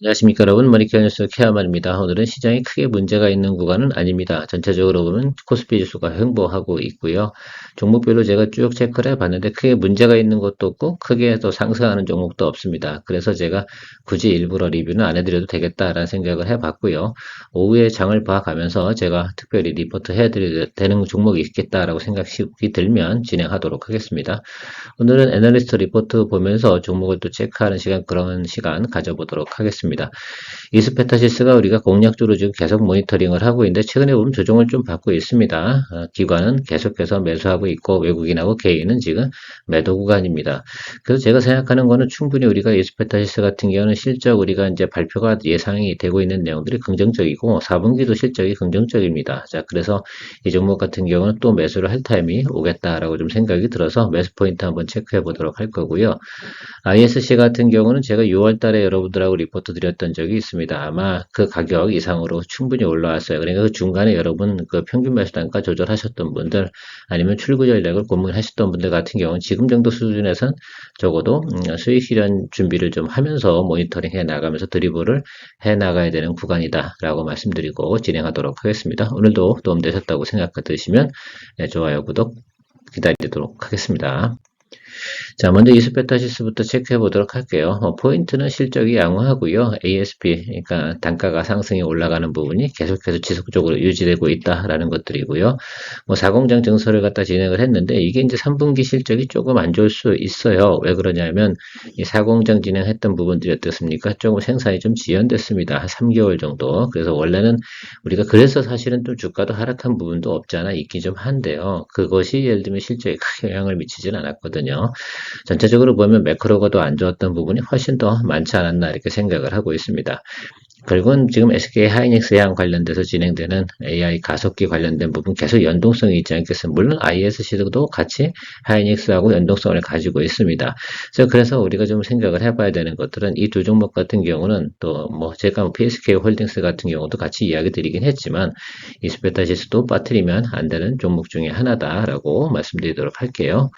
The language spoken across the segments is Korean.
안녕하십니까 여러분, 머니케어 뉴스 케어만입니다. 오늘은 시장이 크게 문제가 있는 구간은 아닙니다. 전체적으로 보면 코스피 지수가 횡보하고 있고요. 종목별로 제가 쭉 체크를 해봤는데 크게 문제가 있는 것도 없고 크게 또 상승하는 종목도 없습니다. 그래서 제가 굳이 일부러 리뷰는 안 해드려도 되겠다라는 생각을 해봤고요. 오후에 장을 봐가면서 제가 특별히 리포트 해드려야 되는 종목이 있겠다라고 생각이 들면 진행하도록 하겠습니다. 오늘은 애널리스트 리포트 보면서 종목을 또 체크하는 시간, 그런 시간 가져보도록 하겠습니다. 이스페타시스가 우리가 공략적으로 지금 계속 모니터링을 하고 있는데 최근에 보면 조정을 좀 받고 있습니다. 기관은 계속해서 매수하고 있고 외국인하고 개인은 지금 매도 구간입니다. 그래서 제가 생각하는 거는 충분히 우리가 이스페타시스 같은 경우는 실적 우리가 이제 발표가 예상이 되고 있는 내용들이 긍정적이고 4분기도 실적이 긍정적입니다. 자, 그래서 이 종목 같은 경우는 또 매수를 할 타임이 오겠다라고 좀 생각이 들어서 매수 포인트 한번 체크해 보도록 할 거고요. ISC 같은 경우는 제가 6월 달에 여러분들하고 리포트 드렸던 적이 있습니다. 아마 그 가격 이상으로 충분히 올라왔어요. 그러니까 그 중간에 여러분 그 평균 매수 단가 조절하셨던 분들 아니면 출구 전략을 고민하셨던 분들 같은 경우는 지금 정도 수준에선 적어도 수익 실현 준비를 좀 하면서 모니터링 해 나가면서 드리블을 해 나가야 되는 구간이다라고 말씀드리고 진행하도록 하겠습니다. 오늘도 도움되셨다고 생각하시면 좋아요, 구독 기다리도록 하겠습니다. 자, 먼저 이스페타시스부터 체크해 보도록 할게요. 포인트는 실적이 양호하고요. ASP, 그러니까 단가가 상승이 올라가는 부분이 계속해서 지속적으로 유지되고 있다라는 것들이고요. 뭐 사공장 증설을 갖다 진행을 했는데 이게 이제 3분기 실적이 조금 안 좋을 수 있어요. 왜 그러냐면 이 사공장 진행했던 부분들이 어떻습니까? 조금 생산이 좀 지연됐습니다. 한 3개월 정도. 그래서 원래는 우리가 그래서 사실은 좀 주가도 하락한 부분도 없지 않아 있긴 좀 한데요. 그것이 예를 들면 실적에 크게 영향을 미치진 않았거든요. 전체적으로 보면 매크로가 더 안 좋았던 부분이 훨씬 더 많지 않았나 이렇게 생각을 하고 있습니다. 결국은 지금 SK 하이닉스랑 관련돼서 진행되는 AI 가속기 관련된 부분 계속 연동성이 있지 않겠습니까? 물론 ISC도 같이 하이닉스하고 연동성을 가지고 있습니다. 그래서 우리가 좀 생각을 해봐야 되는 것들은 이 두 종목 같은 경우는 또 뭐 제가 뭐 PSK 홀딩스 같은 경우도 같이 이야기 드리긴 했지만 이스페타시스도 빠뜨리면 안 되는 종목 중에 하나다라고 말씀드리도록 할게요.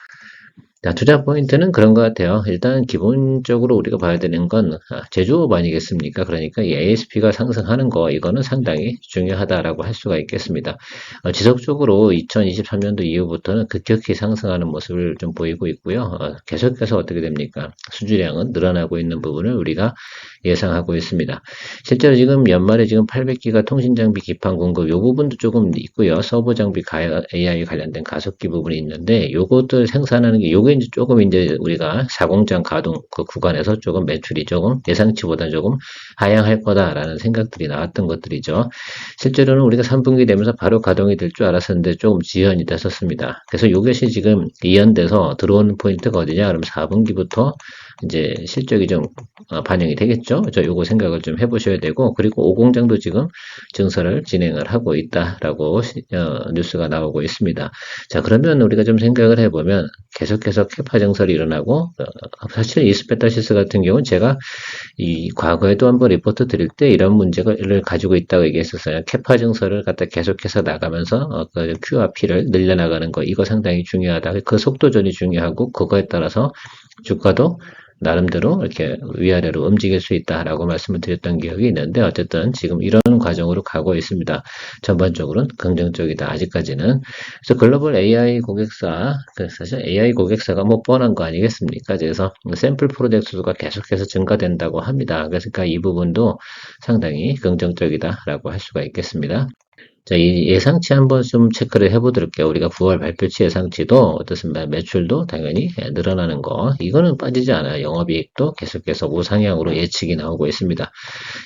자, 투자 포인트는 그런 것 같아요. 일단 기본적으로 우리가 봐야 되는 건 제조업 아니겠습니까? 그러니까 이 ASP가 상승하는 거 이거는 상당히 중요하다라고 할 수가 있겠습니다. 지속적으로 2023년도 이후부터는 급격히 상승하는 모습을 좀 보이고 있고요. 계속해서 어떻게 됩니까? 수주량은 늘어나고 있는 부분을 우리가 예상하고 있습니다. 실제로 지금 연말에 지금 800기가 통신 장비 기판 공급 요 부분도 조금 있고요. 서버 장비 AI 관련된 가속기 부분이 있는데 요것들 생산하는 게 요게 이제 조금 이제 우리가 사공장 가동 그 구간에서 조금 매출이 조금 예상치보다 조금 하향할 거다라는 생각들이 나왔던 것들이죠. 실제로는 우리가 3분기 되면서 바로 가동이 될 줄 알았었는데 조금 지연이 됐었습니다. 그래서 요것이 지금 이연돼서 들어오는 포인트가 어디냐? 그럼 4분기부터 이제 실적이 좀 반영이 되겠죠. 요거 생각을 좀 해보셔야 되고, 그리고 오공장도 지금 증설을 진행을 하고 있다라고 뉴스가 나오고 있습니다. 자, 그러면 우리가 좀 생각을 해보면 계속해서 캐파 증설이 일어나고, 사실 이스페타시스 같은 경우는 제가 이 과거에도 한번 리포트 드릴 때 이런 문제를 가지고 있다고 얘기했었어요. 캐파 증설을 갖다 계속해서 나가면서 그 QRP를 늘려나가는 거 이거 상당히 중요하다. 그 속도전이 중요하고 그거에 따라서 주가도 나름대로 이렇게 위아래로 움직일 수 있다라고 말씀을 드렸던 기억이 있는데 어쨌든 지금 이런 과정으로 가고 있습니다. 전반적으로는 긍정적이다. 아직까지는. 그래서 글로벌 AI 고객사, 사실 AI 고객사가 뭐 뻔한 거 아니겠습니까? 그래서 샘플 프로젝트 수가 계속해서 증가된다고 합니다. 그러니까 이 부분도 상당히 긍정적이다라고 할 수가 있겠습니다. 자, 이 예상치 한번 좀 체크를 해보도록요. 우리가 9월 발표치 예상치도 어떻습니까? 매출도 당연히 늘어나는 거. 이거는 빠지지 않아요. 영업이익도 계속해서 우상향으로 예측이 나오고 있습니다.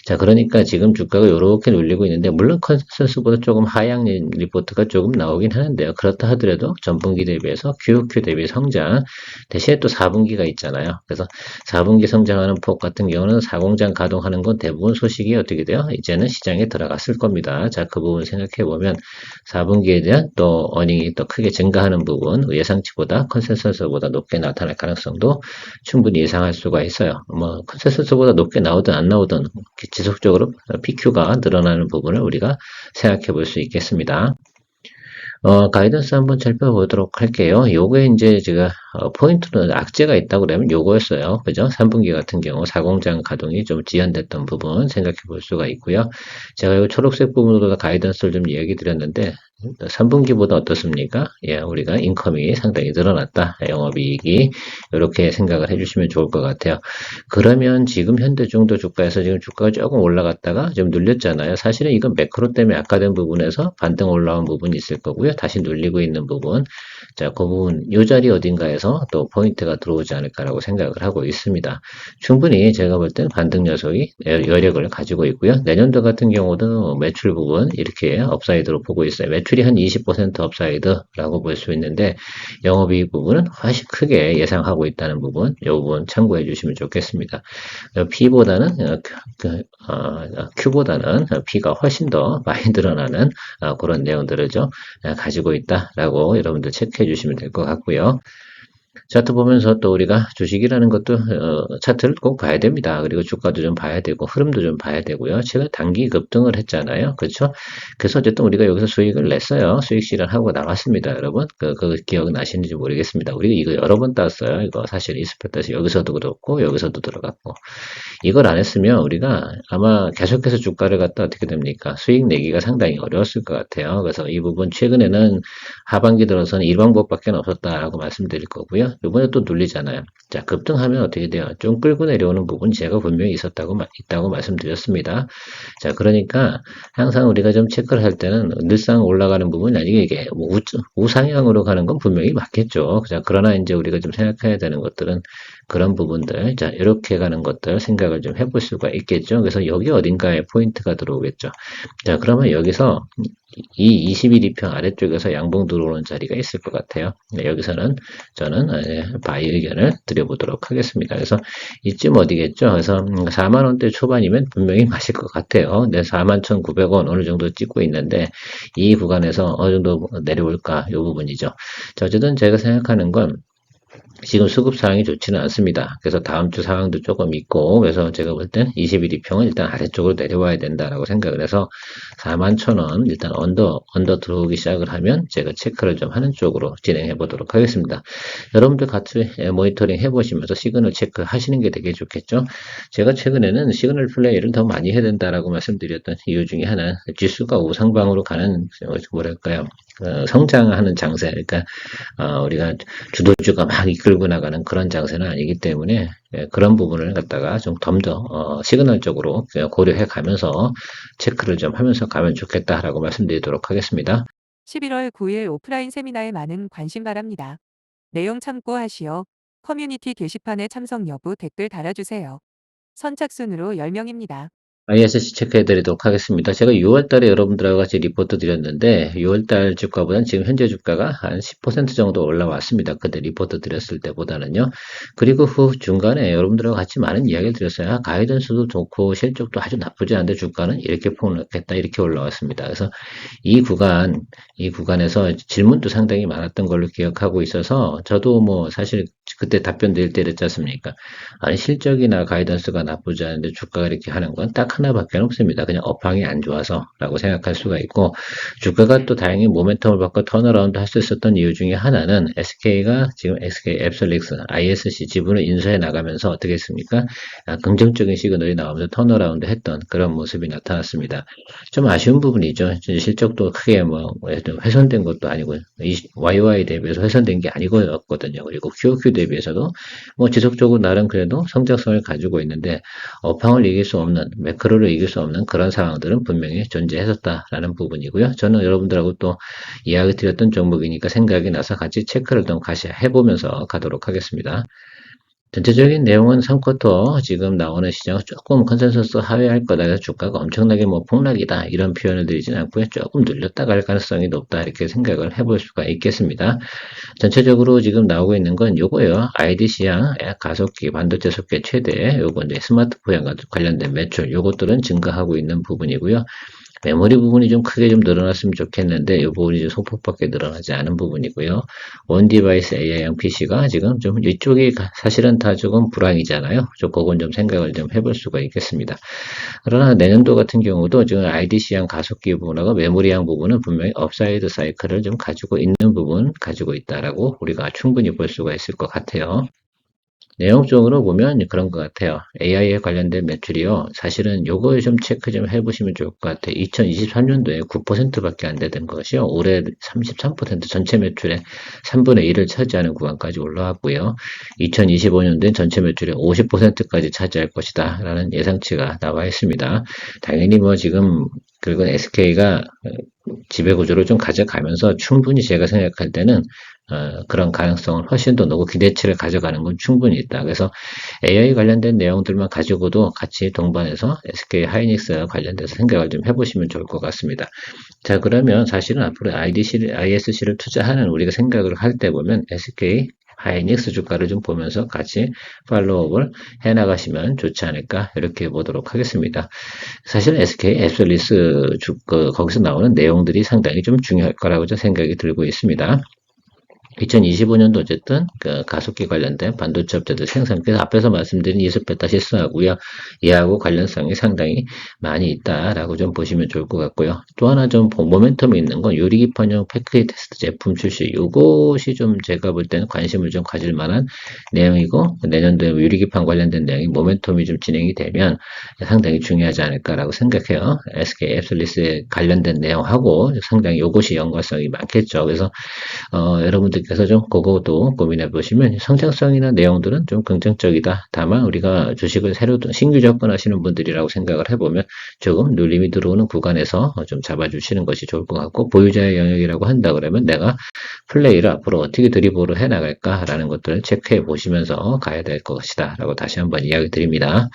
자, 그러니까 지금 주가가 이렇게 눌리고 있는데, 물론 컨센서스보다 조금 하향 리포트가 조금 나오긴 하는데요. 그렇다 하더라도 전분기 대비해서 QOQ 대비 성장, 대신에 또 4분기가 있잖아요. 그래서 4분기 성장하는 폭 같은 경우는 사공장 가동하는 건 대부분 소식이 어떻게 돼요? 이제는 시장에 들어갔을 겁니다. 자, 그 부분 생각해보면 4분기에 대한 또 어닝이 또 크게 증가하는 부분, 예상치보다 컨센서스보다 높게 나타날 가능성도 충분히 예상할 수가 있어요. 뭐 컨센서스보다 높게 나오든 안 나오든 지속적으로 PQ가 늘어나는 부분을 우리가 생각해 볼 수 있겠습니다. 가이던스 한번 살펴보도록 할게요. 요게 이제 제가 포인트는 악재가 있다고 그러면 요거였어요. 그죠? 3분기 같은 경우 사공장 가동이 좀 지연됐던 부분 생각해 볼 수가 있고요. 제가 이 초록색 부분으로 가이던스를 좀 얘기 드렸는데 3분기보다 어떻습니까? 예, 우리가 인컴이 상당히 늘어났다. 영업이익이 이렇게 생각을 해주시면 좋을 것 같아요. 그러면 지금 현대 중도 주가에서 지금 주가가 조금 올라갔다가 좀 눌렸잖아요. 사실은 이건 매크로 때문에 악화된 부분에서 반등 올라온 부분이 있을 거고요. 다시 눌리고 있는 부분. 자, 그 부분, 이 자리 어딘가에서 또 포인트가 들어오지 않을까라고 생각을 하고 있습니다. 충분히 제가 볼 때는 반등 요소의 여력을 가지고 있고요. 내년도 같은 경우도 매출 부분 이렇게 업사이드로 보고 있어요. 매출이 한 20% 업사이드라고 볼 수 있는데 영업이익 부분은 훨씬 크게 예상하고 있다는 부분, 이 부분 참고해 주시면 좋겠습니다. P보다는 Q보다는 P가 훨씬 더 많이 늘어나는 그런 내용들을 좀 가지고 있다라고 여러분들 체크해 주시면 될 것 같고요. 차트 보면서 또 우리가 주식이라는 것도 차트를 꼭 봐야 됩니다. 그리고 주가도 좀 봐야 되고 흐름도 좀 봐야 되고요. 최근 단기 급등을 했잖아요. 그렇죠? 그래서 어쨌든 우리가 여기서 수익을 냈어요. 수익 실현하고 나왔습니다, 여러분. 그 기억은 나시는지 모르겠습니다. 우리가 이거 여러 번 땄어요. 이거 사실 이스페트에서 여기서도 그렇고 여기서도 들어갔고 이걸 안 했으면 우리가 아마 계속해서 주가를 갖다 어떻게 됩니까? 수익 내기가 상당히 어려웠을 것 같아요. 그래서 이 부분 최근에는 하반기 들어서는 이 방법밖에 없었다라고 말씀드릴 거고요. 이번에 또 눌리잖아요. 자, 급등하면 어떻게 돼요? 좀 끌고 내려오는 부분 제가 분명히 있다고 말씀드렸습니다. 자, 그러니까 항상 우리가 좀 체크를 할 때는 늘상 올라가는 부분이 아니고 이게 뭐 우상향으로 가는 건 분명히 맞겠죠. 자, 그러나 이제 우리가 좀 생각해야 되는 것들은 그런 부분들, 자, 이렇게 가는 것들 생각을 좀 해볼 수가 있겠죠. 그래서 여기 어딘가에 포인트가 들어오겠죠. 자, 그러면 여기서 이 21이평 아래쪽에서 양봉 들어오는 자리가 있을 것 같아요. 네, 여기서는 저는 바이 의견을 드려보도록 하겠습니다. 그래서 이쯤 어디겠죠? 그래서 4만원대 초반이면 분명히 맞을 것 같아요. 네, 41,900원 어느 정도 찍고 있는데 이 구간에서 어느 정도 내려올까? 이 부분이죠. 자, 어쨌든 제가 생각하는 건 지금 수급 상황이 좋지는 않습니다. 그래서 다음 주 상황도 조금 있고, 그래서 제가 볼 땐 21이평은 일단 아래쪽으로 내려와야 된다라고 생각을 해서 41,000원 일단 언더 들어오기 시작을 하면 제가 체크를 좀 하는 쪽으로 진행해 보도록 하겠습니다. 여러분들 같이 모니터링 해보시면서 시그널 체크 하시는 게 되게 좋겠죠. 제가 최근에는 시그널 플레이를 더 많이 해야 된다라고 말씀드렸던 이유 중에 하나, 지수가 우상방으로 가는, 뭐랄까요, 성장하는 장세, 그러니까 우리가 주도주가 막 이끌고 나가는 그런 장세는 아니기 때문에 그런 부분을 갖다가 좀 더 시그널적으로 고려해 가면서 체크를 좀 하면서 가면 좋겠다라고 말씀드리도록 하겠습니다. 11월 9일 오프라인 세미나에 많은 관심 바랍니다. 내용 참고하시어 커뮤니티 게시판에 참석 여부 댓글 달아주세요. 선착순으로 10명입니다. ISC 체크해 드리도록 하겠습니다. 제가 6월 달에 여러분들하고 같이 리포트 드렸는데 6월 달 주가보다는 지금 현재 주가가 한 10% 정도 올라왔습니다. 그때 리포트 드렸을 때보다는요. 그리고 후 중간에 여러분들하고 같이 많은 이야기를 드렸어요. 가이던스도 좋고 실적도 아주 나쁘지 않은데 주가는 이렇게 폭락했다, 이렇게 올라왔습니다. 그래서 이 구간에서 질문도 상당히 많았던 걸로 기억하고 있어서 저도 뭐 사실 그때 답변 드릴 때 그랬지 않습니까? 아니, 실적이나 가이던스가 나쁘지 않은데 주가가 이렇게 하는 건 딱 하나밖에 없습니다. 그냥 업황이 안 좋아서라고 생각할 수가 있고, 주가가 또 다행히 모멘텀을 받고 턴어라운드 할 수 있었던 이유 중에 하나는 SK가 지금 SK 앱솔릭스 ISC 지분을 인수해 나가면서 어떻게 했습니까? 긍정적인 시그널이 나오면서 턴어라운드 했던 그런 모습이 나타났습니다. 좀 아쉬운 부분이죠. 실적도 크게 훼손된 것도 아니고, YY 대비해서 훼손된 게 아니거든요. 그리고 QOQ 대비해서도 뭐 지속적으로 나름 그래도 성장성을 가지고 있는데 업황을 이길 수 없는, 매크로를 이길 수 없는 그런 상황들은 분명히 존재했었다라는 부분이고요. 저는 여러분들하고 또 이야기 드렸던 종목이니까 생각이 나서 같이 체크를 좀 같이 해보면서 가도록 하겠습니다. 전체적인 내용은 3쿼터 지금 나오는 시장은 조금 컨센서스 하회할 거다. 그래서 주가가 엄청나게 뭐 폭락이다, 이런 표현을 드리진 않고요. 조금 눌렸다 갈 가능성이 높다, 이렇게 생각을 해볼 수가 있겠습니다. 전체적으로 지금 나오고 있는 건 요거예요. IDC양 가속기, 반도체 속계 최대, 요거 이제 스마트폰과 관련된 매출, 요것들은 증가하고 있는 부분이고요. 메모리 부분이 좀 크게 좀 늘어났으면 좋겠는데 이 부분이 좀 소폭밖에 늘어나지 않은 부분이고요. 원 디바이스 AI형 PC가 지금 좀 이쪽이 사실은 다 조금 불황이잖아요. 그건 좀 생각을 좀 해볼 수가 있겠습니다. 그러나 내년도 같은 경우도 지금 IDC형 가속기 부분하고 메모리형 부분은 분명히 업사이드 사이클을 좀 가지고 있는 부분 가지고 있다라고 우리가 충분히 볼 수가 있을 것 같아요. 내용적으로 보면 그런 것 같아요. AI에 관련된 매출이요. 사실은 요거 좀 체크 좀 해보시면 좋을 것 같아요. 2023년도에 9%밖에 안 되던 것이요. 올해 33% 전체 매출의 3분의 1을 차지하는 구간까지 올라왔고요. 2025년도엔 전체 매출의 50%까지 차지할 것이다. 라는 예상치가 나와 있습니다. 당연히 뭐 지금 그리고 SK가 지배구조를 좀 가져가면서 충분히 제가 생각할 때는 그런 가능성을 훨씬 더 높고 기대치를 가져가는 건 충분히 있다. 그래서 AI 관련된 내용들만 가지고도 같이 동반해서 SK 하이닉스 관련돼서 생각을 좀 해보시면 좋을 것 같습니다. 자, 그러면 사실은 앞으로 ISC를 투자하는 우리가 생각을 할 때 보면 SK 하이닉스 주가를 좀 보면서 같이 팔로우업을 해나가시면 좋지 않을까 이렇게 보도록 하겠습니다. 사실 SK 앱솔리스 거기서 나오는 내용들이 상당히 좀 중요할 거라고 생각이 들고 있습니다. 2025년도 어쨌든 그 가속기 관련된 반도체 업체들 생산께서 앞에서 말씀드린 이스페타 실수하고요. 이하고 관련성이 상당히 많이 있다라고 좀 보시면 좋을 것 같고요. 또 하나 좀 모멘텀이 있는 건 유리기판용 패크리 테스트 제품 출시. 이것이 좀 제가 볼 때는 관심을 좀 가질 만한 내용이고 내년도에 유리기판 관련된 내용이 모멘텀이 좀 진행이 되면 상당히 중요하지 않을까라고 생각해요. SK 앱솔리스에 관련된 내용하고 상당히 이것이 연관성이 많겠죠. 그래서 여러분들께서 좀 그것도 고민해 보시면 성장성이나 내용들은 좀 긍정적이다. 다만 우리가 주식을 새로 신규 접근하시는 분들이라고 생각을 해보면 조금 눌림이 들어오는 구간에서 좀 잡아주시는 것이 좋을 것 같고 보유자의 영역이라고 한다 그러면 내가 플레이를 앞으로 어떻게 드리블을 해나갈까라는 것들을 체크해 보시면서 가야 될 것이다. 라고 다시 한번 이야기 드립니다.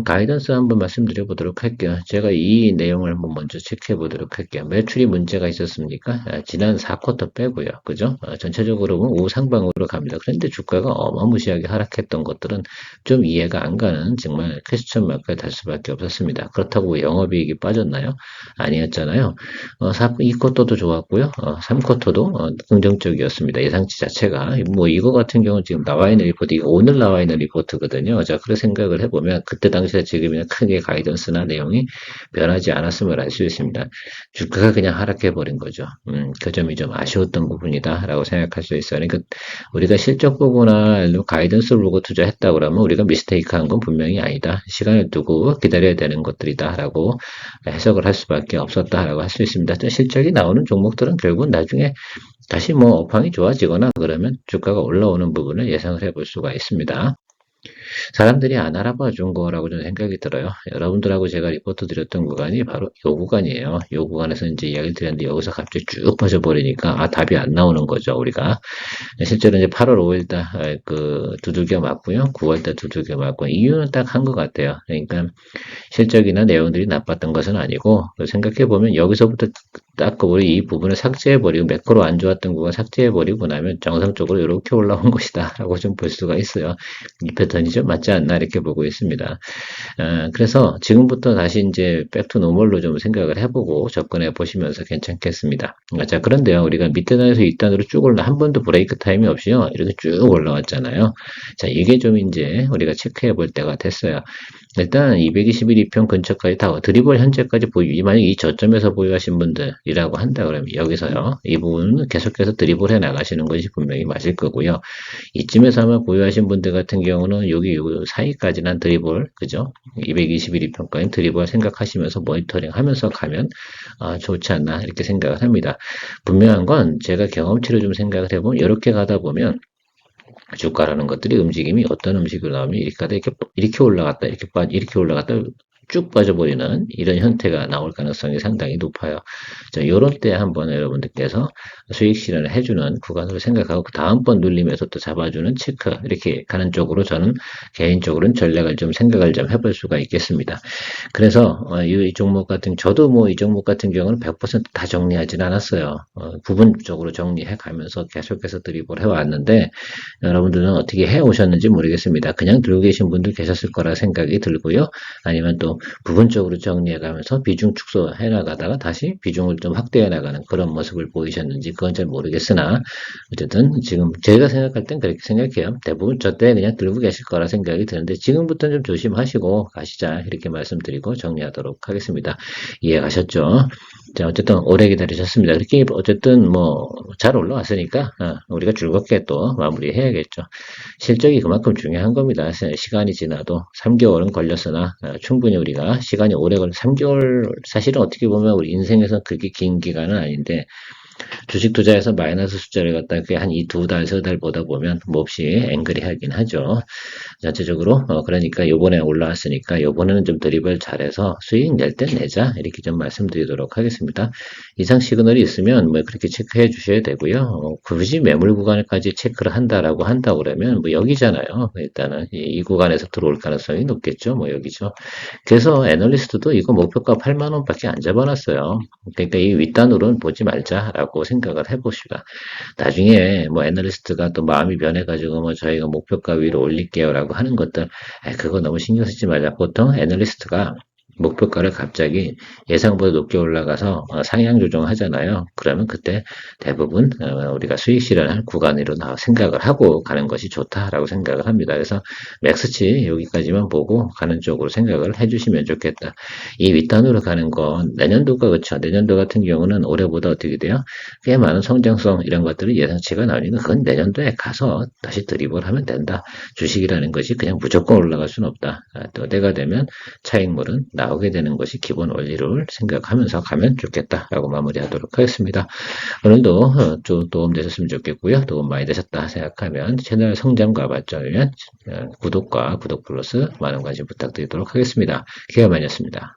가이던스 한번 말씀드려 보도록 할게요. 제가 이 내용을 한번 먼저 체크해 보도록 할게요. 매출이 문제가 있었습니까? 지난 4쿼터 빼고요. 그죠? 전체적으로 보면 우상방으로 갑니다. 그런데 주가가 어마무시하게 하락했던 것들은 좀 이해가 안 가는 정말 퀘스천 마크가 달 수밖에 없었습니다. 그렇다고 영업이익이 빠졌나요? 아니었잖아요. 2쿼터도 좋았고요. 3쿼터도 긍정적이었습니다. 예상치 자체가. 뭐 이거 같은 경우는 지금 나와 있는 리포트, 이거 오늘 나와 있는 리포트거든요. 자, 그런 생각을 해보면 그때 당시에 지금이나 크게 가이던스나 내용이 변하지 않았음을 알 수 있습니다. 주가가 그냥 하락해버린 거죠. 그 점이 좀 아쉬웠던 부분이다라고 생각할 수 있어요. 그러니까 우리가 실적 보고나 가이던스를 보고 투자했다 그러면 우리가 미스테이크한 건 분명히 아니다. 시간을 두고 기다려야 되는 것들이다라고 해석을 할 수밖에 없었다라고 할 수 있습니다. 또 실적이 나오는 종목들은 결국 나중에 다시 뭐 업황이 좋아지거나 그러면 주가가 올라오는 부분을 예상을 해볼 수가 있습니다. 사람들이 안 알아봐 준 거라고 저는 생각이 들어요. 여러분들하고 제가 리포트 드렸던 구간이 바로 이 구간이에요. 이 구간에서 이제 이야기를 드렸는데 여기서 갑자기 쭉 빠져버리니까 답이 안 나오는 거죠, 우리가. 실제로 이제 8월 5일 그 두들겨 맞고요. 9월 달 두들겨 맞고 이유는 딱 한 것 같아요. 그러니까 실적이나 내용들이 나빴던 것은 아니고 생각해보면 여기서부터 딱 우리 이 부분을 삭제해버리고 매크로 안 좋았던 구간 삭제해버리고 나면 정상적으로 이렇게 올라온 것이다 라고 좀 볼 수가 있어요. 이 패턴이 좀 맞지 않나 이렇게 보고 있습니다. 그래서 지금부터 다시 이제 백투 노멀로 좀 생각을 해보고 접근해 보시면서 괜찮겠습니다. 자, 그런데요, 우리가 밑에 단에서 윗단으로 쭉 올라 한 번도 브레이크 타임이 없이요, 이렇게 쭉 올라왔잖아요. 자, 이게 좀 이제 우리가 체크해 볼 때가 됐어요. 일단 221 2편 근처까지 다 드리블 현재까지 만약 이 저점에서 보유하신 분들이라고 한다 그러면 여기서요, 이 부분은 계속해서 드리블 해 나가시는 것이 분명히 맞을 거고요. 이쯤에서 아마 보유하신 분들 같은 경우는 여기 사이까지는 드리블, 그죠? 221 2편까지 드리블 생각하시면서 모니터링 하면서 가면 좋지 않나 이렇게 생각을 합니다. 분명한 건 제가 경험치로 좀 생각을 해보면 이렇게 가다 보면 주가라는 것들이 움직임이 어떤 음식으로 나오면 이렇게 올라갔다 이렇게 올라갔다 쭉 빠져버리는 이런 형태가 나올 가능성이 상당히 높아요. 자, 요런 때 한번 여러분들께서 수익 실현을 해주는 구간으로 생각하고 그 다음번 눌림에서 또 잡아주는 체크 이렇게 가는 쪽으로 저는 개인적으로는 전략을 좀 생각을 좀 해볼 수가 있겠습니다. 그래서 이 종목 같은 저도 뭐 이 종목 같은 경우는 100%다 정리하진 않았어요. 부분적으로 정리해 가면서 계속해서 드리블 해왔는데 여러분들은 어떻게 해오셨는지 모르겠습니다. 그냥 들고 계신 분들 계셨을 거라 생각이 들고요. 아니면 또 부분적으로 정리해 가면서 비중 축소해 나가다가 다시 비중을 좀 확대해 나가는 그런 모습을 보이셨는지 그건 잘 모르겠으나 어쨌든 지금 제가 생각할 땐 그렇게 생각해요. 대부분 저 때 그냥 들고 계실 거라 생각이 드는데 지금부터는 좀 조심하시고 가시자 이렇게 말씀드리고 정리하도록 하겠습니다. 이해가셨죠? 자, 어쨌든 오래 기다리셨습니다. 이렇게 어쨌든 뭐 잘 올라왔으니까 우리가 즐겁게 또 마무리해야겠죠. 실적이 그만큼 중요한 겁니다. 시간이 지나도 3개월은 걸렸으나 충분히 우리가 시간이 오래 걸려 3개월 사실은 어떻게 보면 우리 인생에서 그렇게 긴 기간은 아닌데 주식 투자에서 마이너스 숫자를 갖다 한 이 두 달, 세 달 보다 보면 몹시 앵그리하긴 하죠. 전체적으로 그러니까 요번에 올라왔으니까 요번에는 좀 드리블 잘해서 수익 낼 때 내자 이렇게 좀 말씀드리도록 하겠습니다. 이상 시그널이 있으면 뭐 그렇게 체크해 주셔야 되고요. 굳이 매물 구간까지 체크를 한다고 그러면 뭐 여기잖아요. 일단은 이 구간에서 들어올 가능성이 높겠죠. 뭐 여기죠. 그래서 애널리스트도 이거 목표가 8만 원밖에 안 잡아놨어요. 그러니까 이 윗단으로는 보지 말자라고 생각을 해봅시다. 나중에 뭐 애널리스트가 또 마음이 변해가지고 뭐 저희가 목표가 위로 올릴게요라고 하는 것들, 그거 너무 신경 쓰지 말자. 보통 애널리스트가 목표가를 갑자기 예상보다 높게 올라가서 상향 조정하잖아요. 그러면 그때 대부분 우리가 수익 실현할 구간으로 생각을 하고 가는 것이 좋다라고 생각을 합니다. 그래서 맥스치 여기까지만 보고 가는 쪽으로 생각을 해주시면 좋겠다. 이 윗단으로 가는 건 내년도가 그렇죠. 내년도 같은 경우는 올해보다 어떻게 돼요? 꽤 많은 성장성 이런 것들이 예상치가 나오니까 그건 내년도에 가서 다시 드리블 하면 된다. 주식이라는 것이 그냥 무조건 올라갈 수는 없다. 또 때가 되면 차익물은 나오게 되는 것이 기본 원리를 생각하면서 가면 좋겠다라고 마무리하도록 하겠습니다. 오늘도 좀 도움 되셨으면 좋겠고요. 도움 많이 되셨다 생각하면 채널 성장과 발전을 위한 구독과 구독 플러스 많은 관심 부탁드리도록 하겠습니다. 기회만이었습니다.